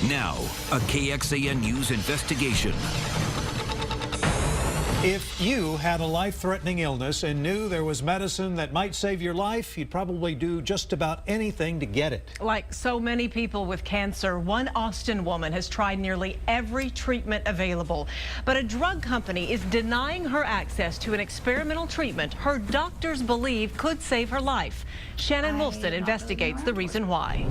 Now, a KXAN News investigation. If you had a life-threatening illness and knew there was medicine that might save your life, you'd probably do just about anything to get it. Like so many people with cancer, one Austin woman has tried nearly every treatment available. But a drug company is denying her access to an experimental treatment her doctors believe could save her life. Shannon Wilson investigates the reason why.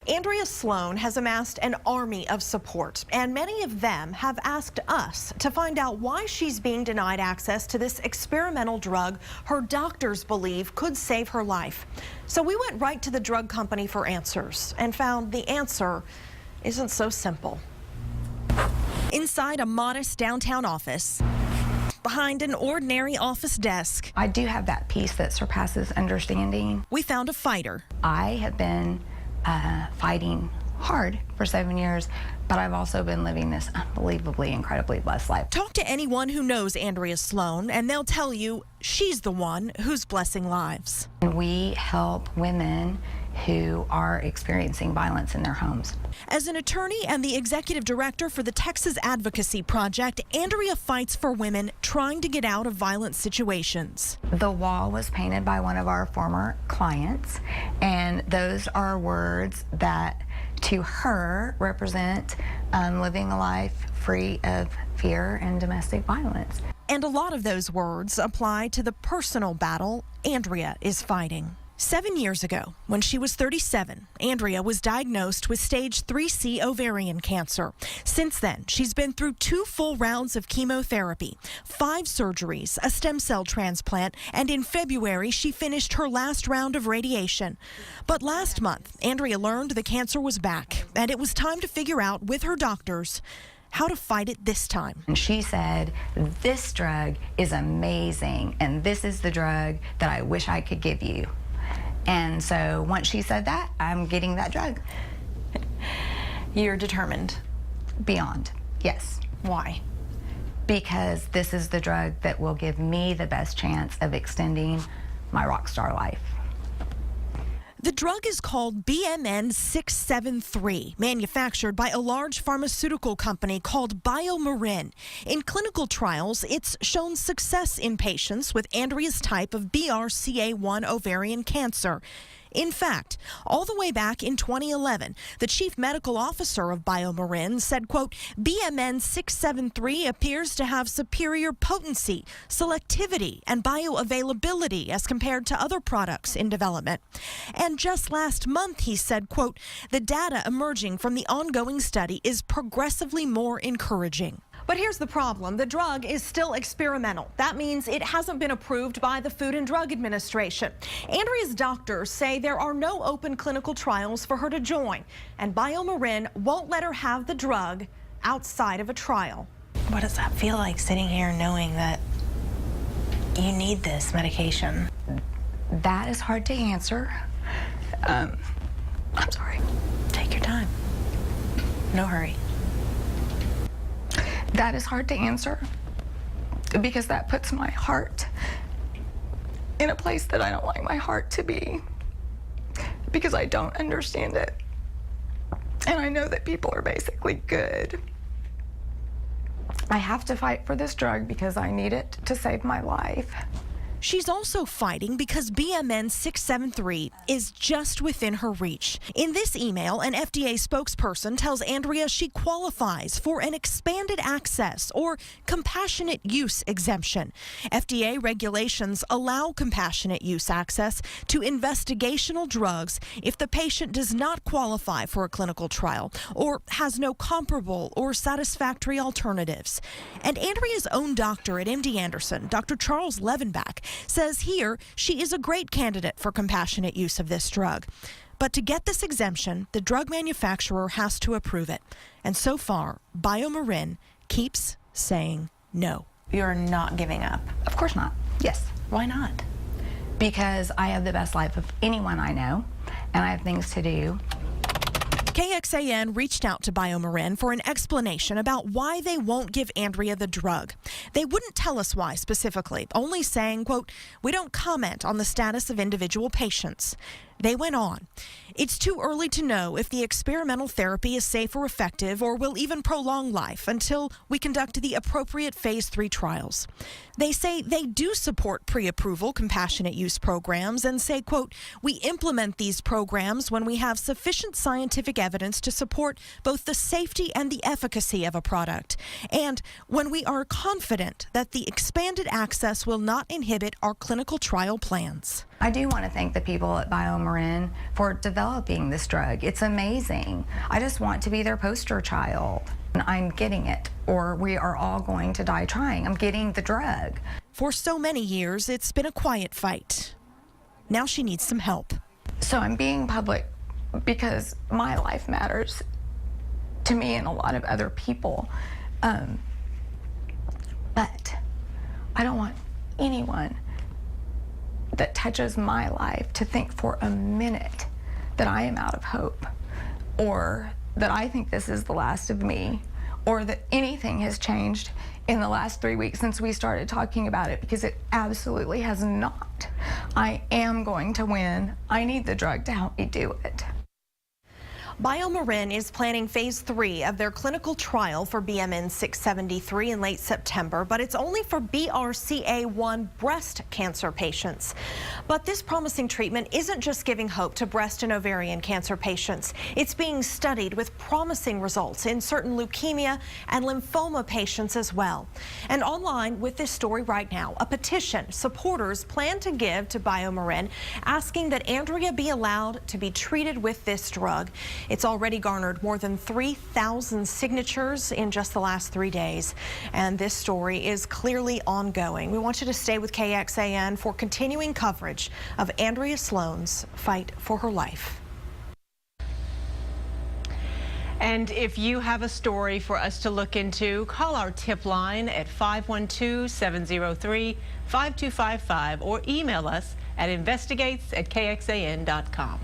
Andrea Sloan has amassed an army of support, and many of them have asked us to find out why she's being denied access to this experimental drug her doctors believe could save her life. So we went right to the drug company for answers and found the answer isn't so simple. Inside a modest downtown office, behind an ordinary office desk, I do have that peace that surpasses understanding. we found a fighter. I have been fighting hard for 7 years, but I've also been living this unbelievably, incredibly blessed life. Talk to anyone who knows Andrea Sloan, and they'll tell you she's the one who's blessing lives. We help women who are experiencing violence in their homes. As an attorney and the executive director for the Texas Advocacy Project, Andrea fights for women trying to get out of violent situations. The wall was painted by one of our former clients, and those are words that to her represent living a life free of fear and domestic violence. And a lot of those words apply to the personal battle Andrea is fighting. 7 years ago, when she was 37, Andrea was diagnosed with stage 3C ovarian cancer. Since then, she's been through 2 full rounds of chemotherapy, 5 surgeries, a stem cell transplant, and in February, she finished her last round of radiation. But last month, Andrea learned the cancer was back, and it was time to figure out with her doctors how to fight it this time. And she said, "This drug is amazing, and this is the drug that I wish I could give you." And so once she said that, I'm getting that drug. You're determined. Beyond, yes. Why? Because this is the drug that will give me the best chance of extending my rock star life. The drug is called BMN 673, manufactured by a large pharmaceutical company called BioMarin. In clinical trials, it's shown success in patients with Andrea's type of BRCA1 ovarian cancer. In fact, all the way back in 2011, the chief medical officer of BioMarin said, quote, BMN 673 appears to have superior potency, selectivity, and bioavailability as compared to other products in development. And just last month, he said, quote, the data emerging from the ongoing study is progressively more encouraging. But here's the problem. The drug is still experimental. That means it hasn't been approved by the Food and Drug Administration. Andrea's doctors say there are no open clinical trials for her to join, and BioMarin won't let her have the drug outside of a trial. What does that feel like, sitting here knowing that you need this medication? That is hard to answer. I'm sorry. Take your time. No hurry. That is hard to answer because that puts my heart in a place that I don't like my heart to be, because I don't understand it. And I know that people are basically good. I have to fight for this drug because I need it to save my life. She's also fighting because BMN 673 is just within her reach. In this email, an FDA spokesperson tells Andrea she qualifies for an expanded access or compassionate use exemption. FDA regulations allow compassionate use access to investigational drugs if the patient does not qualify for a clinical trial or has no comparable or satisfactory alternatives. And Andrea's own doctor at MD Anderson, Dr. Charles Levenbach, says here she is a great candidate for compassionate use of this drug. But to get this exemption, the drug manufacturer has to approve it. And so far, BioMarin keeps saying no. You're not giving up. Of course not. Yes. Why not? Because I have the best life of anyone I know, and I have things to do. KXAN reached out to BioMarin for an explanation about why they won't give Andrea the drug. They wouldn't tell us why specifically, only saying, quote, we don't comment on the status of individual patients. They went on. It's too early to know if the experimental therapy is safe or effective or will even prolong life until we conduct the appropriate phase 3 trials. They say they do support pre-approval compassionate use programs and say, quote, we implement these programs when we have sufficient scientific evidence to support both the safety and the efficacy of a product, and when we are confident that the expanded access will not inhibit our clinical trial plans. I do want to thank the people at BioMarin for developing this drug. It's amazing. I just want to be their poster child. I'm getting it, or we are all going to die trying. I'm getting the drug. For so many years, it's been a quiet fight. Now she needs some help. So I'm being public because my life matters to me and a lot of other people. But I don't want anyone that touches my life to think for a minute that I am out of hope, or that I think this is the last of me, or that anything has changed in the last 3 weeks since we started talking about it, because it absolutely has not. I am going to win. I need the drug to help me do it. BioMarin is planning phase 3 of their clinical trial for BMN 673 in late September, but it's only for BRCA1 breast cancer patients. But this promising treatment isn't just giving hope to breast and ovarian cancer patients. It's being studied with promising results in certain leukemia and lymphoma patients as well. And online with this story right now, a petition supporters plan to give to BioMarin asking that Andrea be allowed to be treated with this drug. It's already garnered more than 3,000 signatures in just the last 3 days. And this story is clearly ongoing. We want you to stay with KXAN for continuing coverage of Andrea Sloan's fight for her life. And if you have a story for us to look into, call our tip line at 512-703-5255 or email us at investigates@kxan.com.